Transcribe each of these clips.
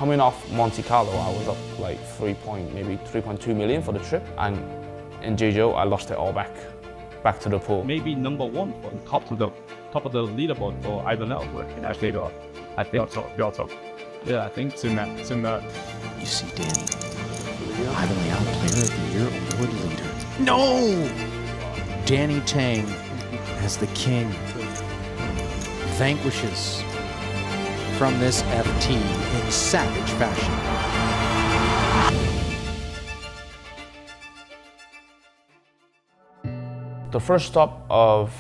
Coming off Monte Carlo, I was up like maybe 3.2 million for the trip, and in 𝐬𝐻, I lost it all back to the pool. Maybe number one for top of the leaderboard for 𝐸𝐵𝐿 in 𝐸𝐵𝐿. I think so. Yeah, I think soon. You see, Danny, 𝐸𝐵𝐿 Player of the Year award leader. No! Danny Tang, as the king, vanquishes from this FT in savage fashion. The first stop of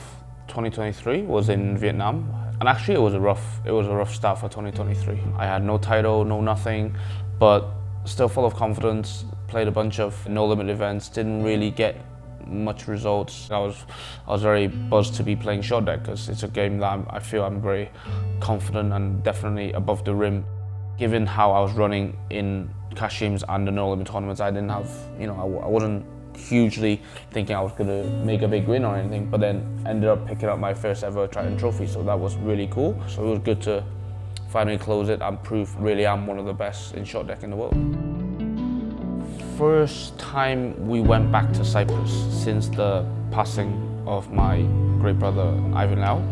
2023 was in Vietnam, and actually it was a rough start for 2023. I had no title, no nothing, but still full of confidence. Played a bunch of no limit events, didn't really get much results. I was very buzzed to be playing short deck because it's a game that I feel I'm very confident and definitely above the rim. Given how I was running in 𝐃𝐨𝐧'𝐭 and the no limit tournaments, I didn't have, I wasn't hugely thinking I was going to make a big win or anything, but then ended up picking up my first ever Triton trophy, so that was really cool. So it was good to finally close it and prove really I'm one of the best in short deck in the world. First time we went back to Cyprus since the passing of my great brother 𝐸𝐵𝐿,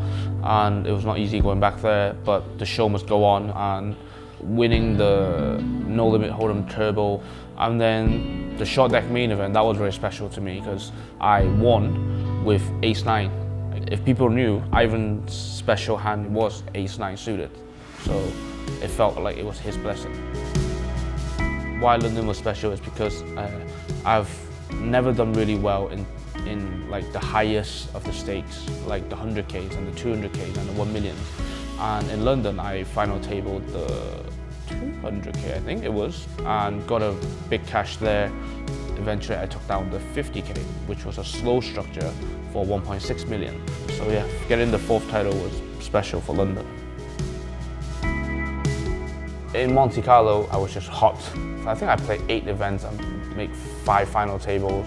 and it was not easy going back there, but the show must go on, and winning the no limit hold'em turbo and then the short deck main event, that was very special to me because I won with ace-9. If people knew, Ivan's special hand was ace-9 suited, so it felt like it was his blessing. Why London was special is because I've never done really well in like the highest of the stakes, like the 100Ks and the 200Ks and the 1 million. And in London, I final tabled the 200K, I think it was, and got a big cash there. Eventually, I took down the 50K, which was a slow structure for 1.6 million. So yeah, getting the 4th title was special for London. In Monte Carlo, I was just hot. I think I played 8 events and made 5 final tables,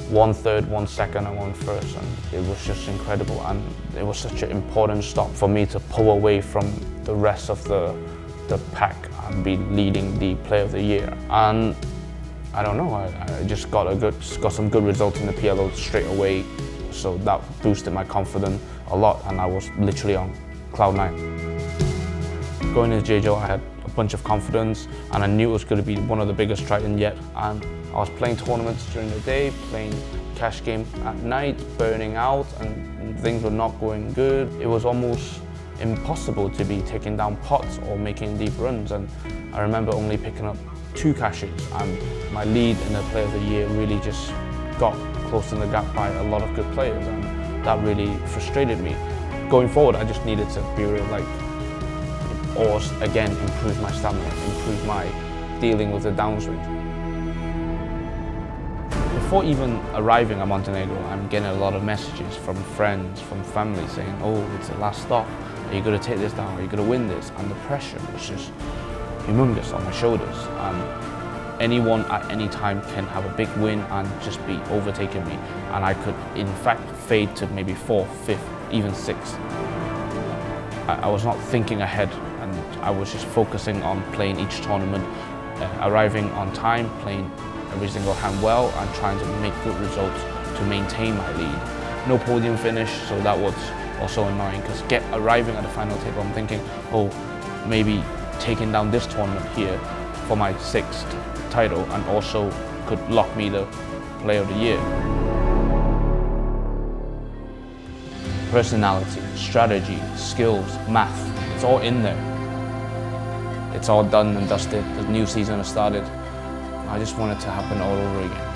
1 third, 1 second, and 1 first, and it was just incredible. And it was such an important stop for me to pull away from the rest of the pack and be leading the Player of the Year. And I don't know, I just got some good results in the PLO straight away, so that boosted my confidence a lot, and I was literally on cloud 9. Going into 𝐬𝐻, I had a bunch of confidence, and I knew it was going to be one of the biggest Triton yet. And I was playing tournaments during the day, playing cash game at night, burning out, and things were not going good. It was almost impossible to be taking down pots or making deep runs, and I remember only picking up 2 cashes, and my lead in the Player of the Year really just got close in the gap by a lot of good players, and that really frustrated me. Going forward, I just needed to be real, or again, improve my stamina, improve my dealing with the downswing. Before even arriving at Montenegro, I'm getting a lot of messages from friends, from family saying, oh, it's the last stop. Are you going to take this down? Are you going to win this? And the pressure was just humongous on my shoulders. And anyone at any time can have a big win and just be overtaking me. And I could, in fact, fade to maybe 4th, 5th, even 6th. I was not thinking ahead, and I was just focusing on playing each tournament, arriving on time, playing every single hand well, and trying to make good results to maintain my lead. No podium finish, so that was also annoying, because arriving at the final table, I'm thinking, oh, maybe taking down this tournament here for my 6th title, and also could lock me the Player of the Year. Personality, strategy, skills, math, it's all in there. It's all done and dusted. The new season has started. I just want it to happen all over again.